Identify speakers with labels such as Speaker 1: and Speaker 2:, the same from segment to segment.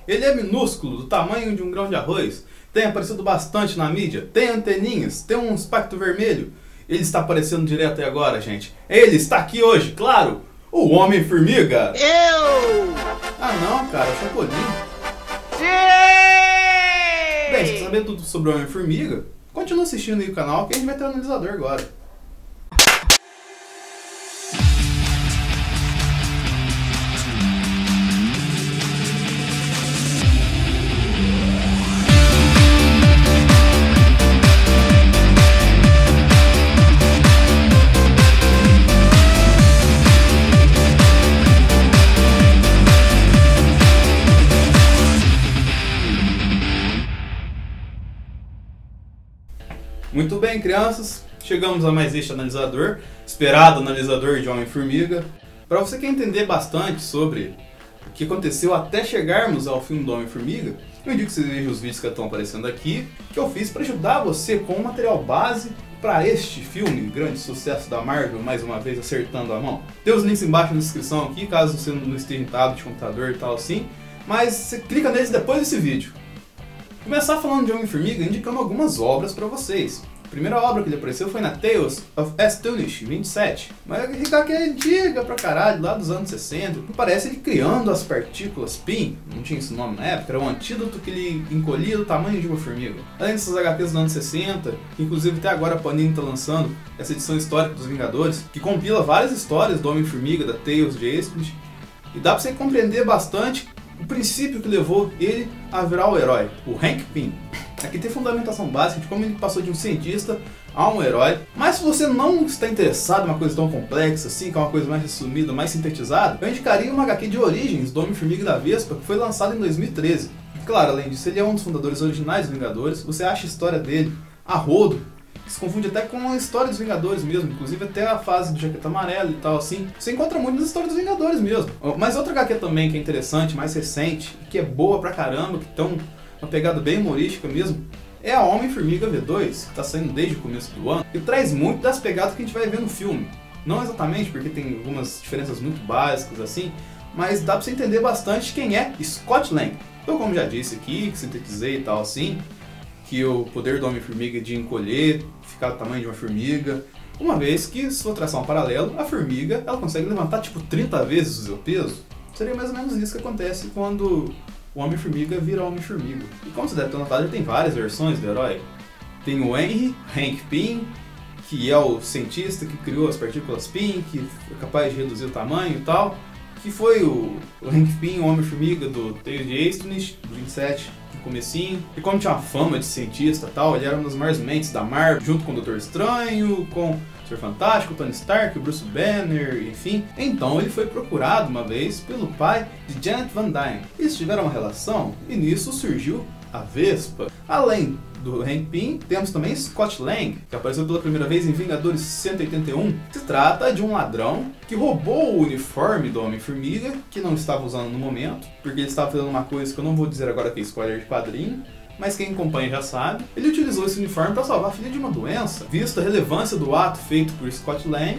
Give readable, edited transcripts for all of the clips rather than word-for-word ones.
Speaker 1: Ele é minúsculo, do tamanho de um grão de arroz, tem aparecido bastante na mídia, tem anteninhas, tem um aspecto vermelho. Ele está aparecendo direto aí agora, gente. Ele está aqui hoje, claro, o Homem-Formiga. Ah não, cara, é o Chapolin. Bem, se você saber tudo sobre o Homem-Formiga, continua assistindo aí o canal que a gente vai ter um analisador agora. Muito bem, crianças, chegamos a mais este analisador, esperado analisador de Homem-Formiga. Para você que quer entender bastante sobre o que aconteceu até chegarmos ao filme do Homem-Formiga, eu indico que você veja os vídeos que estão aparecendo aqui, que eu fiz para ajudar você com o material base para este filme, grande sucesso da Marvel, mais uma vez acertando a mão. Tem os links embaixo na descrição aqui, caso você não esteja em tablet, computador e tal assim, mas você clica neles depois desse vídeo. Começar falando de Homem-Formiga indicando algumas obras para vocês. A primeira obra que ele apareceu foi na Tales of Astonish 27, mas a HQ é antiga pra caralho, lá dos anos 60. Parece ele criando as partículas PIN, não tinha esse nome na época, era um antídoto que ele encolhia do tamanho de uma formiga. Além dessas HQs dos anos 60, inclusive até agora a Panini está lançando essa edição histórica dos Vingadores, que compila várias histórias do Homem-Formiga, da Tales de Astonish, e dá pra você compreender bastante o princípio que levou ele a virar o herói, o Hank Pym. Aqui tem fundamentação básica de como ele passou de um cientista a um herói. Mas se você não está interessado em uma coisa tão complexa assim, que é uma coisa mais resumida, mais sintetizada, eu indicaria uma HQ de origens do Homem-Formiga e da Vespa, que foi lançada em 2013. Claro, além disso, ele é um dos fundadores originais dos Vingadores. Você acha a história dele a rodo, que se confunde até com a história dos Vingadores mesmo, inclusive até a fase de Jaqueta Amarela e tal assim. Você encontra muito nas histórias dos Vingadores mesmo. Mas outra HQ também que é interessante, mais recente, que é boa pra caramba, que tem uma pegada bem humorística mesmo, é a Homem-Formiga V2, que está saindo desde o começo do ano, e traz muito das pegadas que a gente vai ver no filme. Não exatamente, porque tem algumas diferenças muito básicas assim, mas dá pra você entender bastante quem é Scott Lang. Eu, como já disse aqui, que sintetizei e tal assim, que o poder do Homem-Formiga é de encolher, ficar do tamanho de uma formiga, uma vez que, se for traçar um paralelo, a formiga ela consegue levantar tipo 30 vezes o seu peso. Seria mais ou menos isso que acontece quando o Homem-Formiga vira Homem-Formiga. E como você deve ter notado, tem várias versões do herói. Tem o Henry, Hank Pym, que é o cientista que criou as partículas PIN, que é capaz de reduzir o tamanho e tal, que foi o Hank Pym, o Homem-Formiga do Tales de Astonish, do 27, no comecinho. E como tinha uma fama de cientista e tal, ele era uma das maiores mentes da Marvel, junto com o Doutor Estranho, com o Senhor Fantástico, o Tony Stark, o Bruce Banner, enfim. Então ele foi procurado uma vez pelo pai de Janet Van Dyne. Eles tiveram uma relação e nisso surgiu a Vespa. Além do Hank Pym, temos também Scott Lang, que apareceu pela primeira vez em Vingadores 181. Se trata de um ladrão que roubou o uniforme do Homem-Formiga, que não estava usando no momento, porque ele estava fazendo uma coisa que eu não vou dizer agora que é spoiler de quadrinho, mas quem acompanha já sabe. Ele utilizou esse uniforme para salvar a filha de uma doença. Visto a relevância do ato feito por Scott Lang,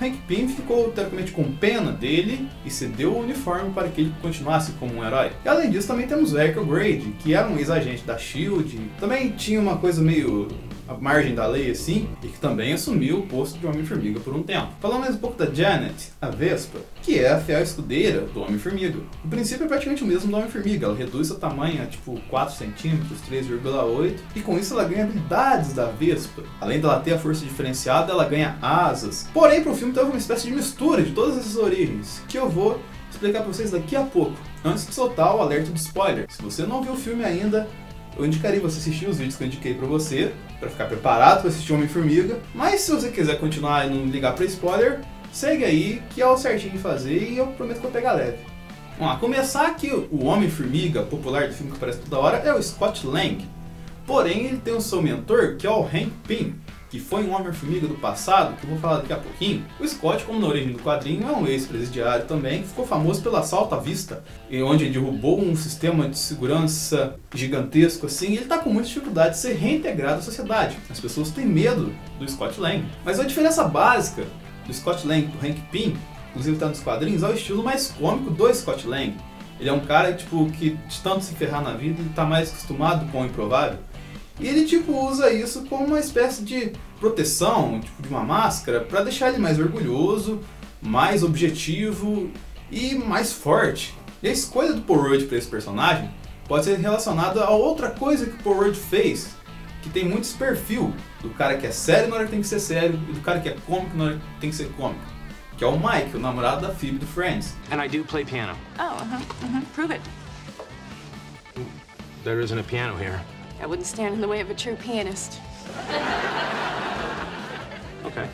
Speaker 1: Hank Pym ficou teoricamente com pena dele e cedeu o uniforme para que ele continuasse como um herói. E além disso também temos o Echo Grade, que era um ex-agente da SHIELD, também tinha uma coisa meio à margem da lei assim, e que também assumiu o posto de Homem-Formiga por um tempo. Falando mais um pouco da Janet, a Vespa, que é a fiel escudeira do Homem-Formiga. O princípio é praticamente o mesmo do Homem-Formiga, ela reduz seu tamanho a tipo 4 centímetros, 3,8, e com isso ela ganha habilidades da Vespa. Além dela ter a força diferenciada, ela ganha asas. Porém, pro filme teve uma espécie de mistura de todas essas origens, que eu vou explicar pra vocês daqui a pouco, antes de soltar o alerta de spoiler. Se você não viu o filme ainda, eu indicaria você assistir os vídeos que eu indiquei pra você, pra ficar preparado pra assistir Homem-Formiga. Mas se você quiser continuar e não ligar pra spoiler, segue aí, que é o certinho de fazer e eu prometo que eu vou pegar leve. Vamos lá, começar que o Homem-Formiga popular do filme que aparece toda hora é o Scott Lang. Porém, ele tem o seu mentor, que é o Hank Pym, que foi um Homem-Formiga do passado, que eu vou falar daqui a pouquinho. O Scott, como na origem do quadrinho, é um ex-presidiário também, que ficou famoso pelo assalto à vista, onde ele derrubou um sistema de segurança gigantesco assim, e ele está com muita dificuldade de ser reintegrado à sociedade. As pessoas têm medo do Scott Lang. Mas a diferença básica do Scott Lang e do Hank Pym, inclusive está nos quadrinhos, é o estilo mais cômico do Scott Lang. Ele é um cara, tipo, que de tanto se ferrar na vida, ele tá mais acostumado com o improvável. E ele, tipo, usa isso como uma espécie de proteção, tipo, de uma máscara, pra deixar ele mais orgulhoso, mais objetivo e mais forte. E a escolha do Paul Rudd pra esse personagem pode ser relacionada a outra coisa que o Paul Rudd fez, que tem muito esse perfil do cara que é sério na hora que tem que ser sério e do cara que é cômico na hora que tem que ser cômico. Que é o Mike, o namorado da Phoebe do Friends.
Speaker 2: And I do play piano.
Speaker 3: Oh, prove it.
Speaker 2: There isn't a piano here.
Speaker 3: I wouldn't stand in the way of a true pianist.
Speaker 2: Okay.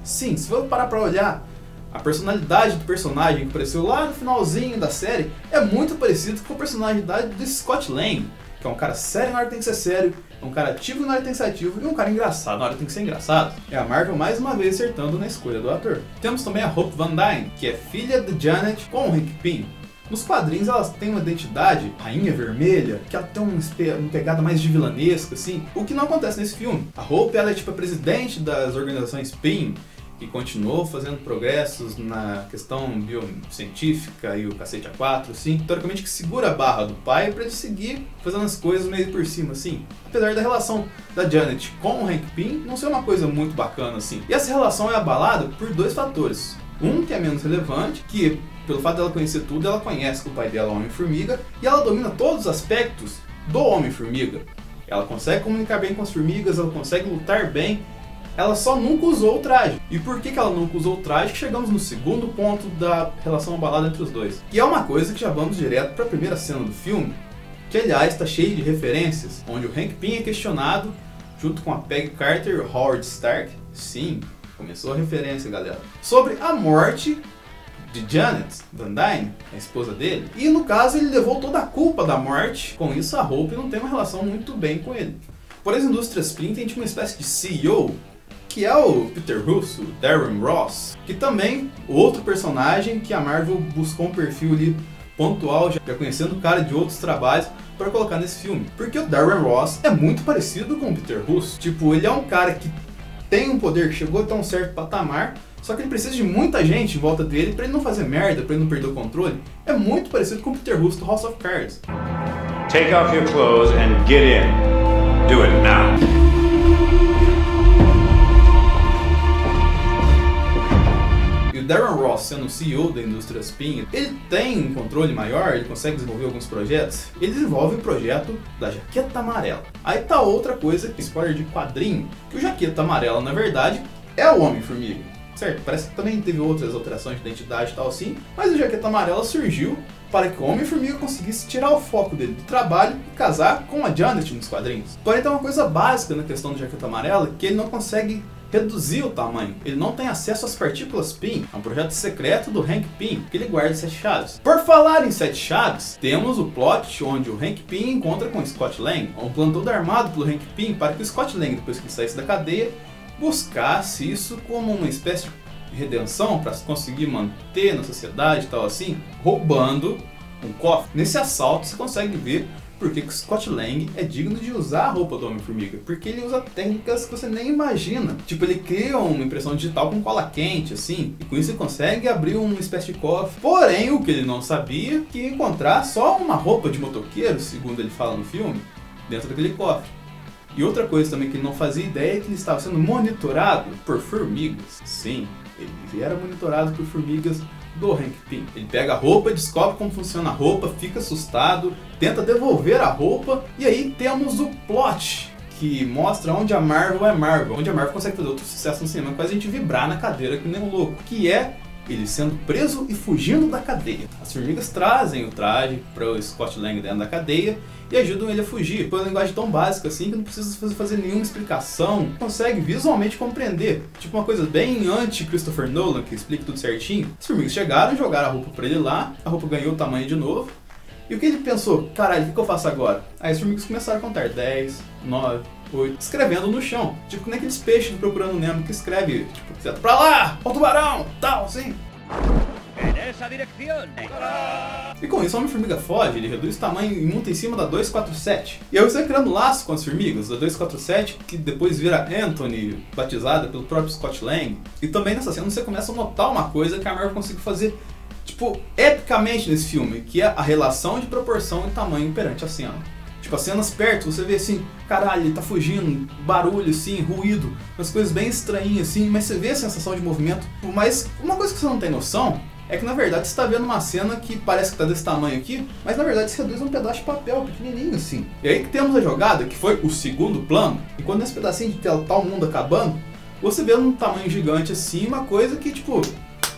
Speaker 1: Sim, se for parar pra olhar, a personalidade do personagem que apareceu lá no finalzinho da série é muito parecido com a personalidade do Scott Lang, que é um cara sério na hora que tem que ser sério, é um cara ativo na hora que tem que ser ativo e um cara engraçado na hora que tem que ser engraçado. É a Marvel mais uma vez acertando na escolha do ator. Temos também a Hope Van Dyne, que é filha de Janet com o Hank Pym. Nos quadrinhos elas têm uma identidade, rainha vermelha, que ela tem uma pegada mais de vilanesca, assim, o que não acontece nesse filme. A Hope, ela é tipo a presidente das organizações Pym, que continuou fazendo progressos na questão biocientífica e o cacete A4, assim, teoricamente que segura a barra do pai pra ele seguir fazendo as coisas meio por cima, assim. Apesar da relação da Janet com o Hank Pym não ser uma coisa muito bacana, assim. E essa relação é abalada por dois fatores. Um que é menos relevante, que pelo fato dela conhecer tudo, ela conhece que o pai dela é o Homem-Formiga e ela domina todos os aspectos do Homem-Formiga. Ela consegue comunicar bem com as formigas, ela consegue lutar bem, ela só nunca usou o traje. E por que ela nunca usou o traje? Que chegamos no segundo ponto da relação abalada entre os dois. E é uma coisa que já vamos direto para a primeira cena do filme, que aliás está cheia de referências, onde o Hank Pym é questionado, junto com a Peggy Carter e o Howard Stark, sim, começou a referência, galera, sobre a morte de Janet Van Dyne, a esposa dele. E no caso ele levou toda a culpa da morte, com isso a Hope não tem uma relação muito bem com ele. Por as indústrias Pym tem tipo uma espécie de CEO, que é o Peter Russo, Darren Ross, que também outro personagem que a Marvel buscou um perfil ali pontual, já conhecendo o cara de outros trabalhos, para colocar nesse filme. Porque o Darren Ross é muito parecido com o Peter Russo. Tipo, ele é um cara que tem um poder que chegou até um certo patamar, só que ele precisa de muita gente em volta dele para ele não fazer merda, para ele não perder o controle. É muito parecido com o Peter Russo do House of Cards.
Speaker 4: Take off your clothes and get in. Do it now.
Speaker 1: E o Darren Ross, sendo o CEO da indústria Pym, ele tem um controle maior, ele consegue desenvolver alguns projetos. Ele desenvolve o projeto da Jaqueta Amarela. Aí tá outra coisa, spoiler de quadrinho, que o Jaqueta Amarela, na verdade, é o Homem-Formiga. Certo, parece que também teve outras alterações de identidade e tal assim, mas o Jaqueta Amarela surgiu para que o Homem-Formiga conseguisse tirar o foco dele do trabalho e casar com a Janet nos quadrinhos. Porém tem uma coisa básica na questão do Jaqueta Amarela, que ele não consegue reduzir o tamanho. Ele não tem acesso às partículas Pym. É um projeto secreto do Hank Pym, que ele guarda 7 chaves. Por falar em 7 chaves, temos o plot onde o Hank Pym encontra com o Scott Lang, um plano todo armado pelo Hank Pym para que o Scott Lang, depois que ele saísse da cadeia, buscasse isso como uma espécie de redenção para se conseguir manter na sociedade e tal assim, roubando um cofre. Nesse assalto você consegue ver porque que o Scott Lang é digno de usar a roupa do Homem-Formiga, porque ele usa técnicas que você nem imagina. Tipo, ele cria uma impressão digital com cola quente, assim, e com isso ele consegue abrir uma espécie de cofre. Porém, o que ele não sabia, que ia encontrar só uma roupa de motoqueiro, segundo ele fala no filme, dentro daquele cofre. E outra coisa também que ele não fazia ideia é que ele estava sendo monitorado por formigas. Sim, ele era monitorado por formigas do Hank Pym. Ele pega a roupa, descobre como funciona a roupa, fica assustado, tenta devolver a roupa, e aí temos o plot que mostra onde a Marvel é Marvel, onde a Marvel consegue fazer outro sucesso no cinema, faz a gente vibrar na cadeira que nem um louco, que é ele sendo preso e fugindo da cadeia. As formigas trazem o traje para o Scott Lang dentro da cadeia e ajudam ele a fugir. Por uma linguagem tão básica assim que não precisa fazer nenhuma explicação, consegue visualmente compreender. Tipo uma coisa bem anti-Christopher Nolan, que explica tudo certinho. As formigas chegaram, jogaram a roupa para ele lá, a roupa ganhou o tamanho de novo. E o que ele pensou? Caralho, o que eu faço agora? Aí as formigas começaram a contar 10, 9, 8, escrevendo no chão. Tipo, nem aqueles peixes do Procurando Nemo que escreve, tipo, seta pra lá, ó o tubarão, tal, assim. E com isso, o Homem-Formiga foge, ele reduz o tamanho e monta em cima da 247. E aí você vai criando laço com as formigas, da 247, que depois vira Anthony, batizada pelo próprio Scott Lang. E também nessa cena você começa a notar uma coisa que a Marvel conseguiu fazer, tipo, epicamente nesse filme, que é a relação de proporção e tamanho perante a cena. Tipo, as cenas perto, você vê assim, caralho, ele tá fugindo, barulho assim, ruído, umas coisas bem estranhas assim, mas você vê a sensação de movimento. Mas uma coisa que você não tem noção é que na verdade você tá vendo uma cena que parece que tá desse tamanho aqui, mas na verdade se reduz a um pedaço de papel pequenininho assim. E aí que temos a jogada, que foi o segundo plano, e quando nesse pedacinho de tela tá o mundo acabando, você vê um tamanho gigante assim, uma coisa que tipo,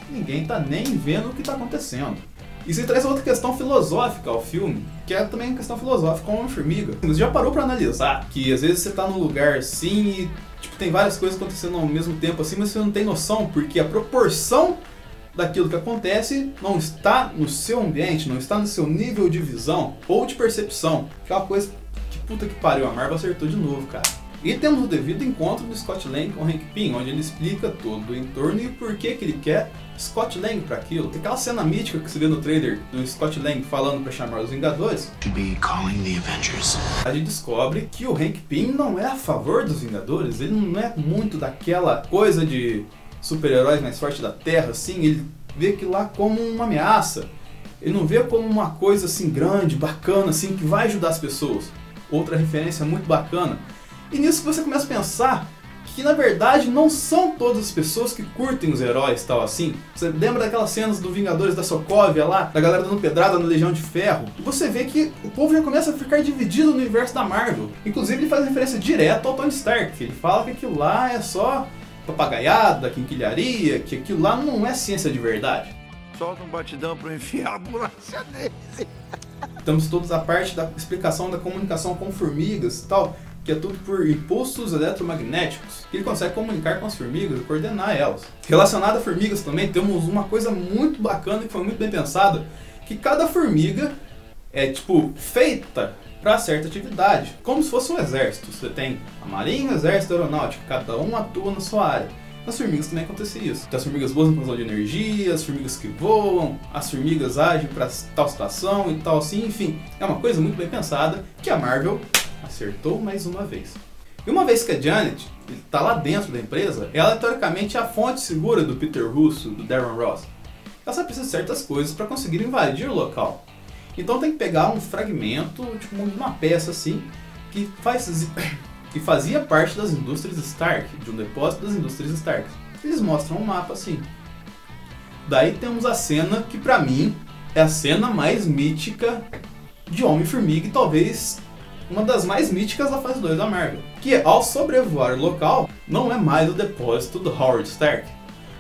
Speaker 1: ninguém tá nem vendo o que tá acontecendo. Isso traz outra questão filosófica ao filme, que é também uma questão filosófica com o Homem-Formiga. Você já parou pra analisar que às vezes você tá num lugar assim e tipo, tem várias coisas acontecendo ao mesmo tempo assim, mas você não tem noção, porque a proporção daquilo que acontece não está no seu ambiente, não está no seu nível de visão ou de percepção. Que é uma coisa que puta que pariu, a Marvel acertou de novo, cara. E temos o devido encontro do Scott Lang com o Hank Pym, onde ele explica todo o entorno e por que ele quer Scott Lang para aquilo. Tem aquela cena mítica que você vê no trailer do Scott Lang falando para chamar os Vingadores. A gente descobre que o Hank Pym não é a favor dos Vingadores, ele não é muito daquela coisa de super-heróis mais fortes da Terra, assim, ele vê aquilo lá como uma ameaça. Ele não vê como uma coisa assim grande, bacana, assim, que vai ajudar as pessoas. Outra referência muito bacana. E nisso você começa a pensar que na verdade não são todas as pessoas que curtem os heróis tal assim. Você lembra daquelas cenas do Vingadores da Sokovia lá, da galera dando pedrada na Legião de Ferro? E você vê que o povo já começa a ficar dividido no universo da Marvel. Inclusive ele faz referência direta ao Tony Stark. Ele fala que aquilo lá é só papagaiada, quinquilharia, que aquilo lá não é ciência de verdade.
Speaker 5: Solta um batidão pra eu enfiar a ambulância nele.
Speaker 1: Temos todos a parte da explicação da comunicação com formigas e tal, que é tudo por impulsos eletromagnéticos, que ele consegue comunicar com as formigas e coordenar elas. Relacionado a formigas também, temos uma coisa muito bacana que foi muito bem pensada, que cada formiga é tipo feita para certa atividade, como se fosse um exército. Você tem a marinha, o exército, a aeronáutica, cada um atua na sua área. Nas formigas também acontece isso. Tem as formigas boas na produção de energia, as formigas que voam, as formigas agem para tal situação e tal assim, enfim. É uma coisa muito bem pensada que a Marvel acertou mais uma vez. E uma vez que a Janet está lá dentro da empresa, ela teoricamente é a fonte segura do Peter Russo, do Darren Ross. Ela só precisa de certas coisas para conseguir invadir o local. Então tem que pegar um fragmento, tipo uma peça assim, que fazia parte das indústrias Stark, de um depósito das indústrias Stark. Eles mostram um mapa assim. Daí temos a cena que pra mim é a cena mais mítica de Homem-Formiga e talvez uma das mais míticas da fase 2 da Marvel. Que é, ao sobrevoar o local, não é mais o depósito do Howard Stark.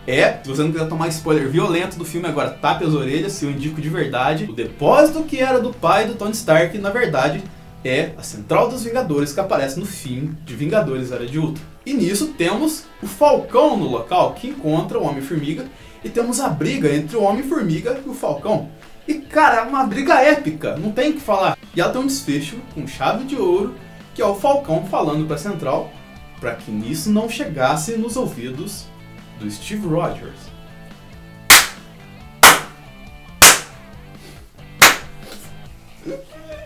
Speaker 1: É, se você não quiser tomar spoiler violento do filme agora, tape as orelhas, se eu indico de verdade, o depósito que era do pai do Tony Stark, na verdade, é a Central dos Vingadores que aparece no fim de Vingadores Era de Ultron. E nisso temos o Falcão no local, que encontra o Homem-Formiga, e temos a briga entre o Homem-Formiga e o Falcão. E cara, é uma briga épica, não tem o que falar. E ela tem um desfecho com chave de ouro, que é o Falcão falando pra Central, para que nisso não chegasse nos ouvidos do Steve Rogers.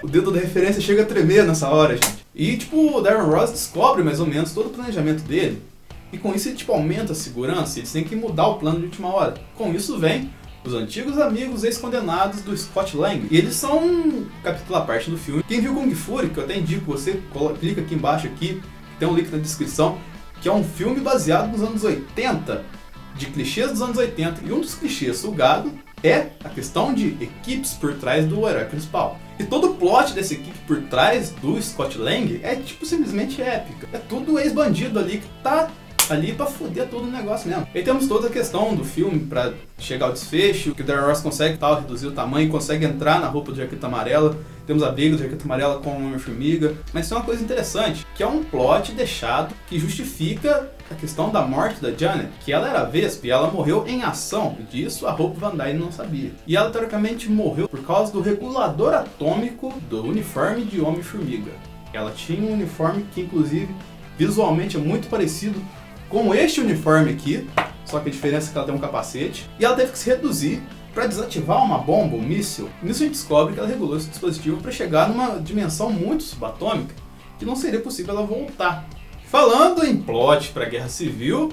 Speaker 1: O dedo da referência chega a tremer nessa hora, gente. E tipo, o Darren Ross descobre mais ou menos todo o planejamento dele. E com isso ele tipo, aumenta a segurança, eles têm que mudar o plano de última hora. Com isso vem os antigos amigos ex-condenados do Scott Lang. E eles são um capítulo à parte do filme. Quem viu Kung Fury, que eu até indico você, clica aqui embaixo aqui, tem um link na descrição, que é um filme baseado nos anos 80, de clichês dos anos 80. E um dos clichês sugado é a questão de equipes por trás do herói principal. E todo o plot dessa equipe por trás do Scott Lang é tipo simplesmente épica. É tudo ex-bandido ali que tá ali pra foder todo o negócio mesmo. E temos toda a questão do filme pra chegar ao desfecho, que o Darren Ross consegue reduzir o tamanho, consegue entrar na roupa do Jaqueta Amarela. Temos a briga do Jaqueta Amarela com o Homem-Formiga. Mas tem uma coisa interessante, que é um plot deixado que justifica a questão da morte da Janet, que ela era Vespa e ela morreu em ação. E disso a Hope Van Dyne não sabia. E ela teoricamente morreu por causa do regulador atômico do uniforme de Homem-Formiga. Ela tinha um uniforme que inclusive visualmente é muito parecido com este uniforme aqui, só que a diferença é que ela tem um capacete, e ela teve que se reduzir para desativar uma bomba, um míssil. Nisso a gente descobre que ela regulou esse dispositivo para chegar numa dimensão muito subatômica, que não seria possível ela voltar. Falando em plot para a Guerra Civil,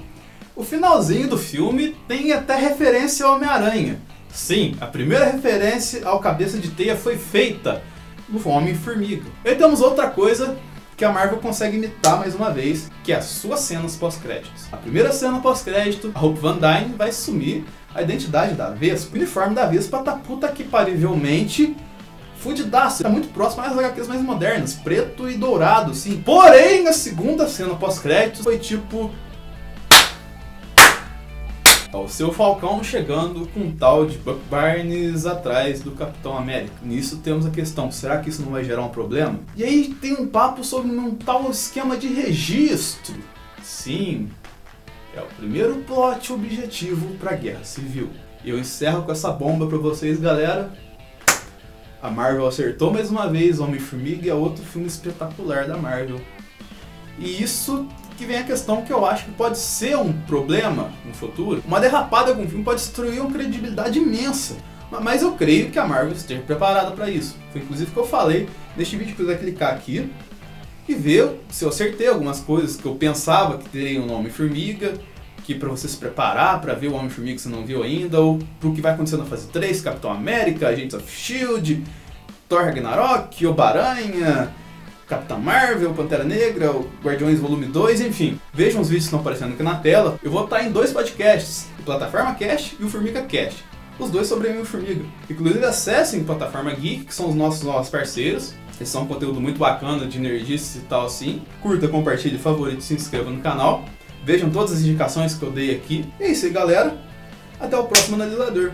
Speaker 1: o finalzinho do filme tem até referência ao Homem-Aranha. Sim, a primeira referência ao Cabeça de Teia foi feita no Homem-Formiga. E temos outra coisa que a Marvel consegue imitar mais uma vez, que é as suas cenas pós-créditos. A primeira cena pós-crédito, a Hope Van Dyne vai assumir a identidade da Vespa. O uniforme da Vespa tá puta que parivelmente fudidaço. Tá muito próximo às HQs mais modernas, preto e dourado, sim. Porém, a segunda cena pós-créditos foi tipo... o seu Falcão chegando com um tal de Buck Barnes atrás do Capitão América. Nisso temos a questão, será que isso não vai gerar um problema? E aí tem um papo sobre um tal esquema de registro. Sim, é o primeiro plot objetivo para a Guerra Civil. E eu encerro com essa bomba para vocês, galera. A Marvel acertou mais uma vez, Homem-Formiga é outro filme espetacular da Marvel. E isso que vem a questão que eu acho que pode ser um problema no futuro. Uma derrapada com o filme pode destruir uma credibilidade imensa. Mas eu creio que a Marvel esteja preparada para isso. Foi inclusive o que eu falei neste vídeo, que você vai clicar aqui e ver se eu acertei algumas coisas que eu pensava que teriam no Homem-Formiga, que para você se preparar para ver o Homem-Formiga que você não viu ainda, ou pro que vai acontecer na fase 3, Capitão América, Agents of S.H.I.E.L.D., Thor Ragnarok, Homem-Aranha, Capitã Marvel, Pantera Negra, o Guardiões Volume 2, enfim. Vejam os vídeos que estão aparecendo aqui na tela. Eu vou estar em 2 podcasts, o Plataforma Cast e o Formiga Cast. Os dois sobre a Formiga. Inclusive acessem o Plataforma Geek, que são os nossos parceiros. Eles são um conteúdo muito bacana de nerdices e tal assim. Curta, compartilhe, favorite, se inscreva no canal. Vejam todas as indicações que eu dei aqui. E é isso aí, galera. Até o próximo analisador.